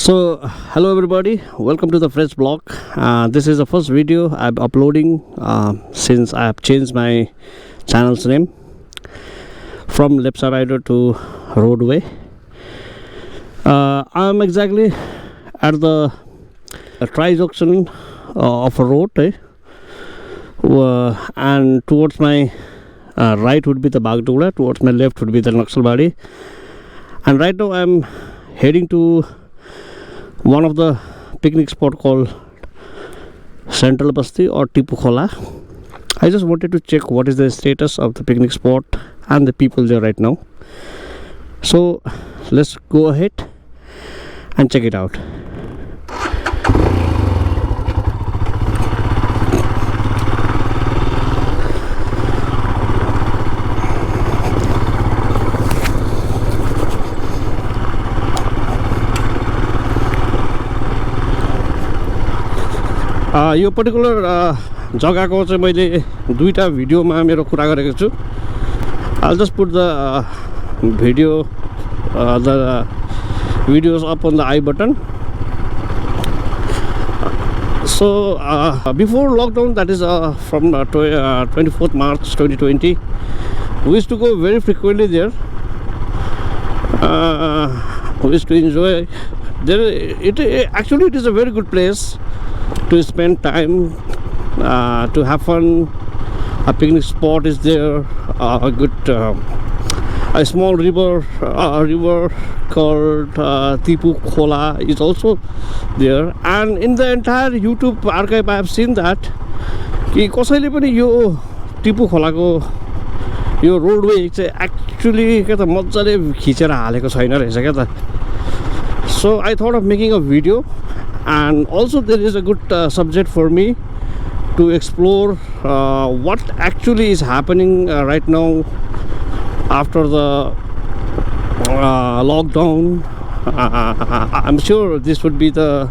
So, hello everybody, welcome to the fresh blog. This is the first video I'm uploading since I have changed my channel's name from Lepsa Rider to Roadway. I'm exactly at the tri-junction of a road, and towards my right would be the Bagdogra, towards my left would be the Naxalbari, and right now I'm heading to one of the picnic spot called Central Basti or Tipu Khola. I just wanted to check what is the status of the picnic spot and the people there right now. So let's go ahead and check it out. Yo particular जग्गाको चाहिँ मैले दुईटा भिडियोमा मेरो कुरा गरेको छु. I'll just put the videos up on the I button. So before lockdown, that is from 24th March 2020, we used to go very frequently there. We used to enjoy there. Actually it is a very good place to spend time, to have fun. A picnic spot is there, a good a small river called Tipu Khola is also there, and in the entire YouTube archive I have seen that कि कसैले पनि यो टिपु खोलाको यो roadway चाहिँ actually के त मज्जाले खिचेर हालेको छैन रहेछ के त. So I thought of making a video, and also there is a good subject for me to explore what actually is happening right now after the lockdown. I'm sure this would be the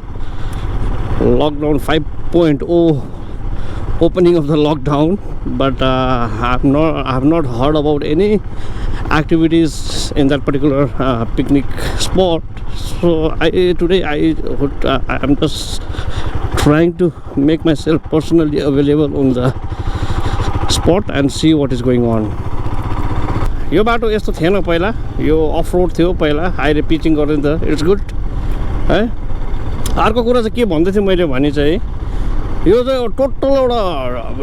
lockdown 5.0 opening of the lockdown, but I have not heard about any activities in that particular picnic spot. So today I'm just trying to make myself personally available on the spot and see what is going on. यो बाटो यस्तो थिएन पहिला, यो off road थियो पहिला, अहिले pitching गरिन्छ. It's good है. अर्को कुरा चाहिँ के भन्दै थिएँ मैले भने चाहिँ यो चाहिँ टोटल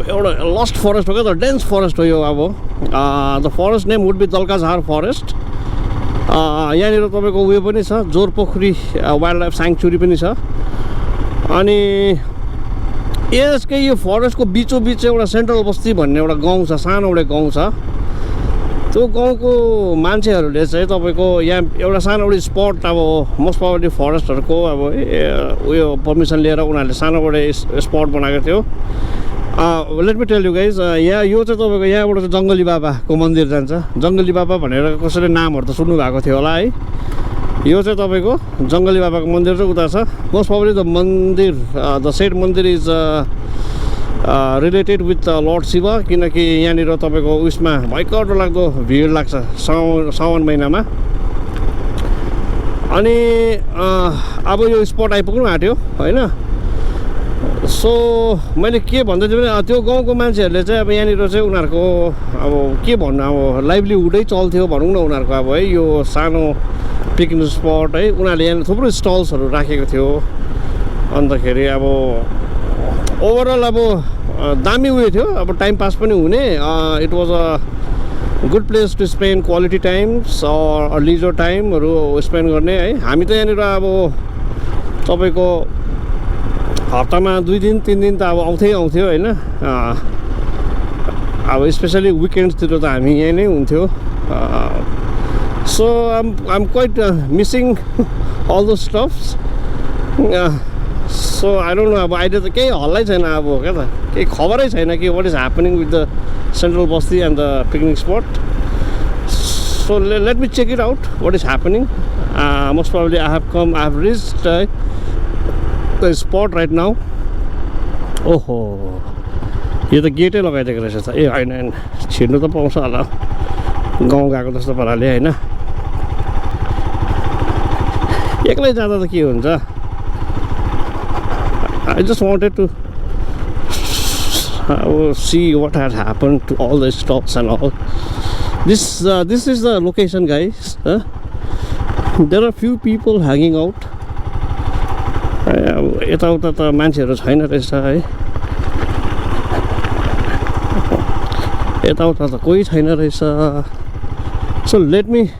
एउटा लस्ट फरेस्ट हो क्या त, डेन्स फरेस्ट हो यो. अब the forest name would be Dalkajhar forest. यहाँनिर तपाईँको उयो पनि छ, जोरपोखरी वाइल्ड लाइफ स्याङ्चुरी पनि छ. अनि यसकै यो फरेस्टको बिचोबिच एउटा सेन्ट्रल बस्ती भन्ने एउटा गाउँ छ, सानो एउटा गाउँ छ. त्यो गाउँको मान्छेहरूले चाहिँ तपाईँको यहाँ एउटा सानो एउटा स्पट, अब मोस्ट प्रोबेबली फरेस्टहरूको अब उयो पर्मिसन लिएर उनीहरूले सानोबाट स्पट बनाएको थियो. Let me tell you guys, यहाँ यो चाहिँ तपाईँको यहाँबाट चाहिँ जङ्गली बाबाको मन्दिर जान्छ. जङ्गली बाबा भनेर कसैले नामहरू त सुन्नु भएको थियो होला है. यो चाहिँ तपाईँको जङ्गली बाबाको मन्दिर चाहिँ उता छ. Most probably the mandir, the said mandir is related with lord Shiva, किनकि यहाँनिर तपाईँको उयसमा भयङ्कर लाग्दो भिड लाग्छ साउन महिनामा. अनि अब यो स्पट आइपुग्नु आँट्यो होइन. सो मैले के भन्दै थिएँ भने त्यो गाउँको मान्छेहरूले चाहिँ अब यहाँनिर चाहिँ उनीहरूको अब के भन्नु, अब लाइभलीहुडै चल्थ्यो भनौँ न उनीहरूको. अब है यो सानो पिकनिक स्पट है, उनीहरूले यहाँ थुप्रो स्टल्सहरू राखेको थियो. अन्तखेरि अब ओभरअल अब दामी उयो थियो, अब टाइम पास पनि हुने. It was a good place to spend quality times or leisure टाइमहरू स्पेन्ड गर्ने है. हामी त यहाँनिर अब तपाईँको हप्तामा 2 दिन 3 दिन त अब आउँथ्यो होइन. अब स्पेसली विकेन्ड्सतिर त हामी यहीँ नै हुन्थ्यो. सो आइम quite missing all the stuffs. So I don't know, अब अहिले त केही हल्लै छैन, अब क्या त केही खबरै छैन कि what is happening with the central basti and the picnic spot. So let me check it out what is happening. Most probably I have reached the spot right now. ओहो, यो त गेटै लगाइदिएको रहेछ त. ए होइन, छिर्नु त पाउँछ होला गाउँ गएको जस्तो पाराले होइन. एक्लै जाँदा त के हुन्छ I just wanted to see what had happened to all the stalls and all. This is the location, guys. There are few people hanging out. यताउता त मान्छेहरू छैन रहेछ है यताउता त कोही छैन रहेछ So let me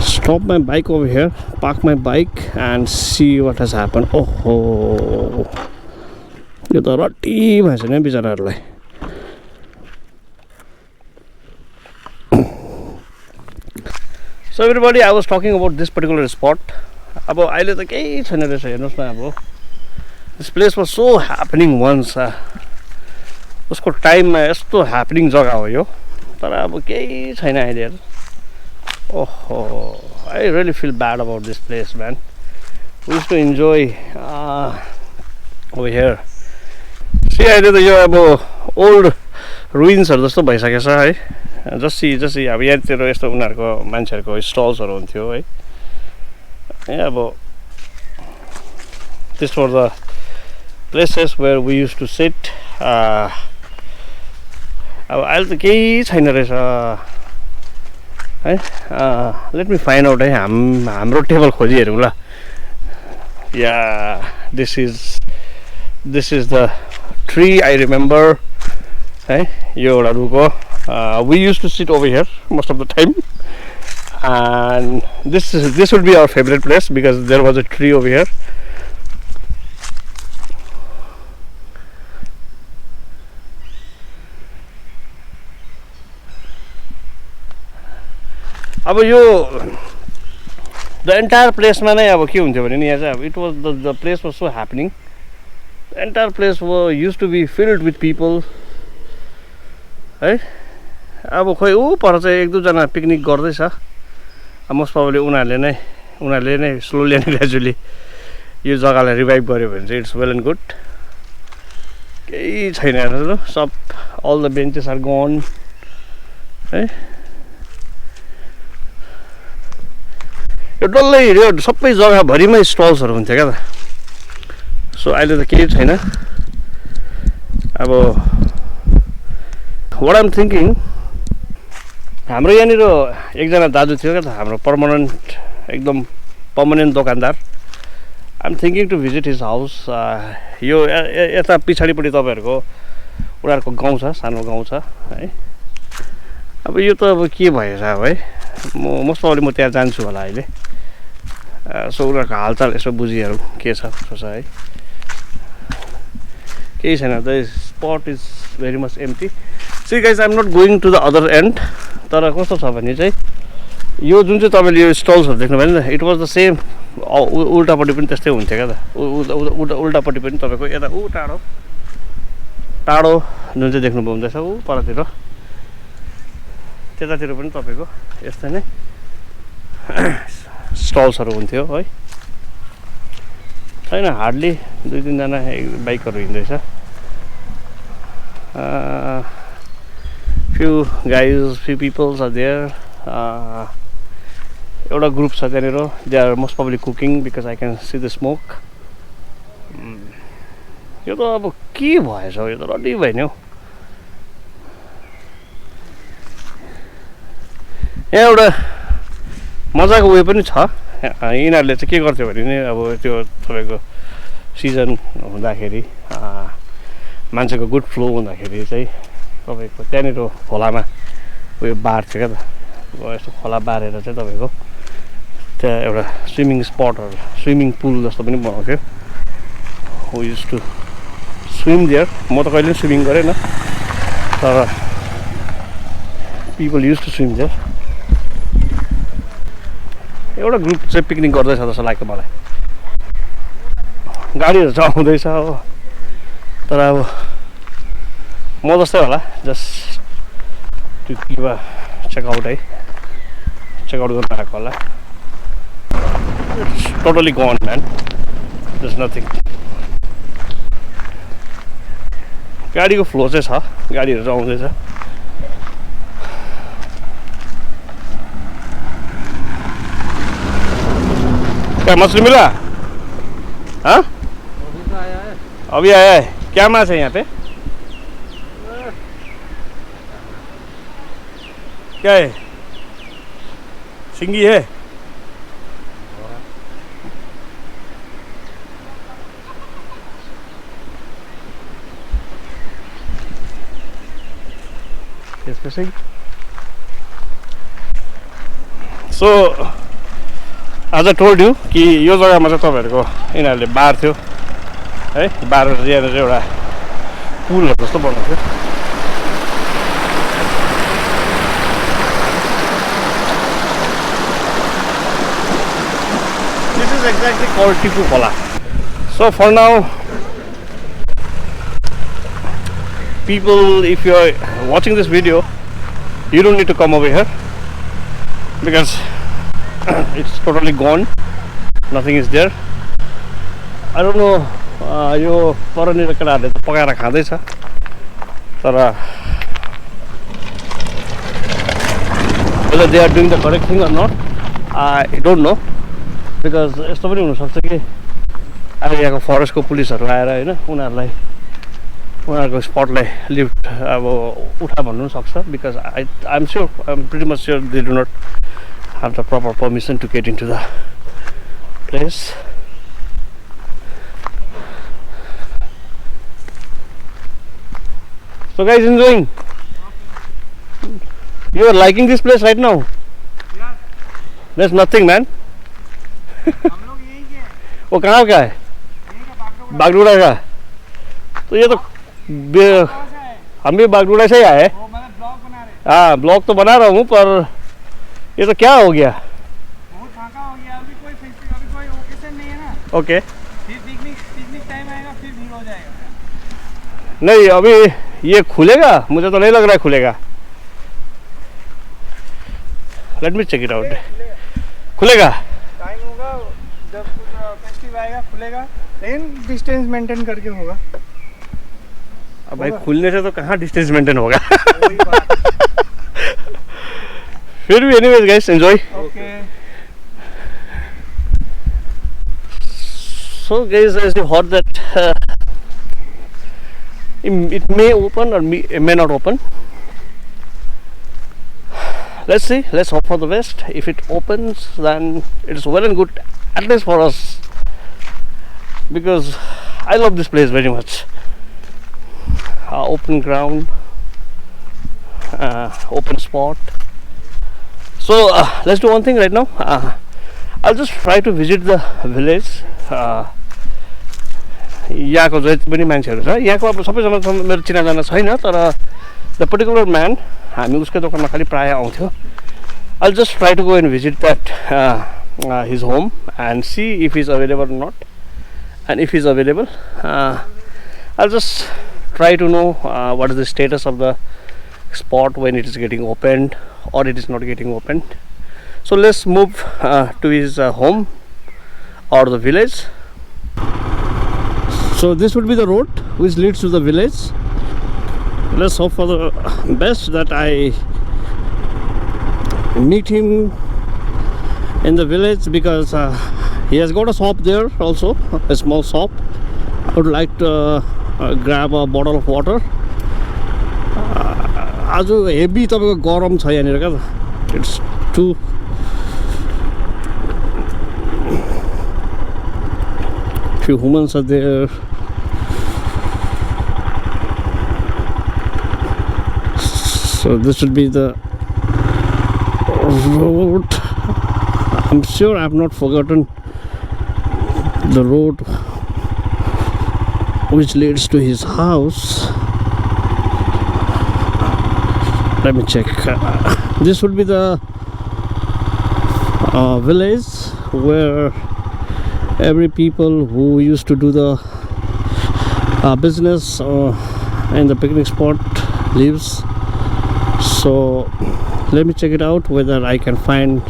stop my bike over here, park my bike and see what has happened. Oh, यो त रड्डी भएछ नि बिचराहरूलाई So everybody, I was talking about this particular spot. अब अहिले त केही छैन रहेछ हेर्नुहोस् न अब This place was so happening once. उसको टाइममा यस्तो ह्यापनिङ जग्गा हो यो तर अब केही छैन अहिले Oh, I really feel bad about this place, man. We used to enjoy over here. See, I did the old ruins जस्तो भइसकेको छ है Just see अब यहाँतिर यस्तो उनीहरूको मान्छेहरूको स्टल्सहरू हुन्थ्यो है अब These were the places where we used to sit. अब अहिले त केही छैन रहेछ है Let me find out है हाम्रो टेबल खोजी हेरौँ ल Yeah, this is the tree I remember है यो एउटा रुखो We used to sit over here most of the time and this would be our favorite place because there was a tree over here. अब यो the entire place मा नै अब के हुन्थ्यो भने नि यहाँ चाहिँ अब it was the place was so happening. The entire place used to be filled with people है अब खोइ ऊ पर चाहिँ एक दुईजना पिकनिक गर्दैछ मोस्ट प्रोबब्ली उनीहरूले नै स्लोली एन्ड ग्रेजुअली यो जग्गालाई रिभाइभ गर्यो भने चाहिँ इट्स वेल एन्ड गुड केही छैन हेर्नु सब all the benches are gone है यो डल्लै यो सबै जग्गाभरिमै स्टल्सहरू हुन्थ्यो क्या त सो अहिले त केही छैन अब what I'm thinking हाम्रो यहाँनिर एकजना दाजु थियो क्या त हाम्रो एकदम पर्मनेन्ट दोकानदार I'm thinking to visit his house. यो यता पछाडिपट्टि तपाईहरुको उनीहरुको गाउँ छ सानो गाउँ छ है अब यो त अब के भएछ है मोस्ट प्रोबब्ली म त्यहाँ जान्छु होला अहिले सो उनीहरुको हालचाल यसो बुझिहरु के छ कसो छ है केही छैन the spot is very much empty See guys, I'm not going to the other end तर कस्तो छ भने चाहिँ यो जुन चाहिँ तपाईले यो स्टल्सहरु देख्नु भयो नि इट वाज द सेम उल्टापट्टि पनि त्यस्तै हुन्थ्यो क्या त उल्टापट्टि पनि तपाईको यता टाढो जुन चाहिँ देख्नु हुँदैछ उ परतिर त्यतातिर पनि तपाईको यस्तै नै स्टल्सहरु हुन्थ्यो है छैन हार्डली दुई तीन जना बाइकहरु हिँड्दैछ few guys, few peoples are there. एउटा ग्रुप छ त्यहाँनिर they are most probably cooking because I can see the smoke. यो त अब के भएछ यो त रड्डी भयो नि हौ यहाँ एउटा मजाको उयो पनि छ यिनीहरूले चाहिँ के गर्थ्यो भने नि अब त्यो तपाईको सिजन हुँदाखेरि मान्छेको गुड फ्लो हुँदाखेरि चाहिँ तपाईको त्यहाँनिर खोलामा उयो बार्छ क्या त यस्तो खोला बारेर चाहिँ तपाईको त्यहाँ एउटा स्विमिङ स्पटहरु स्विमिङ पुल जस्तो पनि बनाउँथ्यो we used to swim there म त कहिले स्विमिङ गरेन तर people used to swim there एउटा ग्रुप चाहिँ पिकनिक गर्दैछ जस्तो लाग्यो मलाई गाडीहरु चाहिँ आउँदैछ हो तर अब म जस्तै होला just to give a check out है चेक आउट गर्न आएको होला it's totally gone man there is nothing गाडीको फ्लो चाहिँ छ गाडीहरु आउँदैछ है? मछली मिला? हाँ अभी तो आया है। अभी आया है। क्या माछ है यहाँ पे? क्या है? सिंगी है? सो आज टोल्ड यू कि यो जग्गामा चाहिँ तपाईँहरूको यिनीहरूले बार्थ्यो है, बारेर यहाँ चाहिँ एउटा पुलहरू जस्तो बनाउँथ्यो। This is exactly called Tipu Khola. So for now people, if you are watching this video, you don't need to come over here because it's totally gone, nothing is there. I don't know, यो परनिर केटाहरूले त पकाएर खाँदैछ तर whether they are doing the correct thing or not, I don't know, because यस्तो पनि हुनसक्छ कि अहिले यहाँको फरेस्टको पुलिसहरू आएर होइन उनीहरूको स्पटलाई लिफ्ट अब उठा भन्नु सक्छ, because I'm sure, I'm pretty much sure they do not have the proper permission to get into the place. So guys, enjoying? You are liking this place right now? Yeah. There's nothing, man. हम लोग यही के हैं। वो कहाँ का है? यही का बागडोगरा का। तो ये तो हम भी बागडोगरा से ही आए। वो मतलब ब्लॉग बना रहे। हाँ, ब्लॉग तो बना रहा हूँ, पर ये तो क्या हो गया? बहुत फाका हो गया। अभी कोई ओकेजन नहीं है ना। ओके। फिर पिकनिक टाइम आएगा, फिर भीड़ हो जाएगा। नहीं, अभी ये खुलेगा? मुझे तो नहीं लग रहा है खुलेगा। Let me check it out. खुलेगा? टाइम होगा जब फेस्टिव आएगा खुलेगा, लेकिन डिस्टेंस मेंटेन करके होगा। अब भाई खुलने से तो कहाँ डिस्टेंस मेंटेन होगा। फिर भी anyways guys, enjoy. Okay. So guys, as you heard that it may open or may not open. Let's see, let's hope for the best. If it opens, then it's well and good, at least for us, because I love this place very much. Open ground, open spot. So let's do one thing right now. I'll just try to visit the village. यहाँको जति पनि मान्छेहरू छ, यहाँको अब सबैजना मेरो चिनाजाना छैन, तर द पर्टिकुलर म्यान, हामी उसको दोकानमा खालि प्राय आउँथ्यो। I'll just try to go and visit that his home and see if he's available or not. And if he's available, I'll just try to know what is the status of the spot, when it is getting opened or it is not getting opened. So let's move to his home or the village. So this would be the road which leads to the village. Let's hope for the best that I meet him in the village, because he has got a shop there also, a small shop. I would like to grab a bottle of water. आज heavy तपाईको गरम छ यहाँनिर क्या त, it's too few humans are there. So this should be the road. I'm sure I have not forgotten the road which leads to his house. Let me check. This would be the village where every people who used to do the business in the picnic spot lives. So let me check it out whether I can find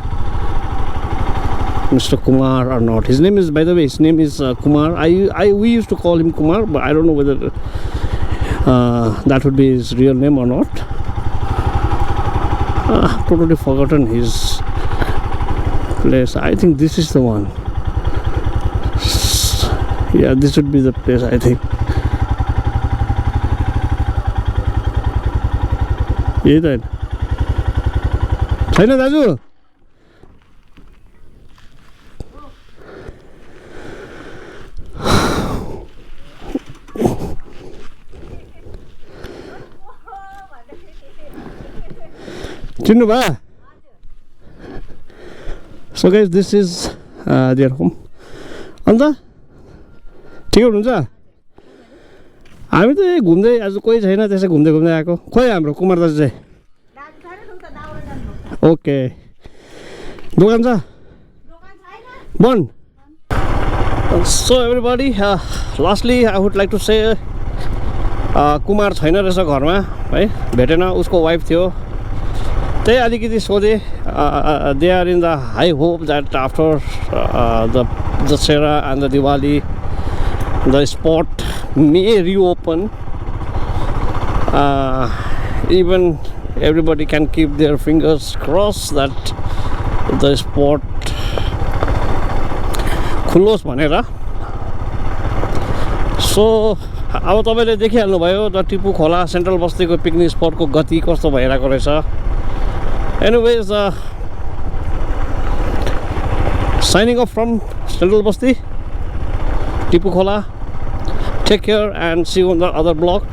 Mr. Kumar or not. His name is, by the way, his name is Kumar. We used to call him Kumar, but I don't know whether that would be his real name or not. Totally forgotten his place. I think this is the one. Yeah, this would be the place, I think. यही त होइन छैन दाजु चिन्नु भयो so guys this is their home अन्त ठिकै हुनुहुन्छ हामी त यही घुम्दै आज कोही छैन त्यसै घुम्दै घुम्दै आएको खोइ हाम्रो कुमार दाजु चाहिँ ओके दोकान छ बन्द so everybody lastly I would like to say Kumar छैन रहेछ घरमा है भेटेन उसको वाइफ थियो त्यही अलिकति सोधेँ they are in the high hope that after the Dussehra and the Diwali the spot may reopen. Even everybody can keep their fingers crossed that the spot खुलोस् भनेर सो अब तपाईँले देखिहाल्नुभयो द टिपु खोला सेन्ट्रल बस्तीको पिकनिक स्पटको गति कस्तो भइरहेको रहेछ anyways shining of from central बस्ती टिपु खोला. Take care and see you on the other block.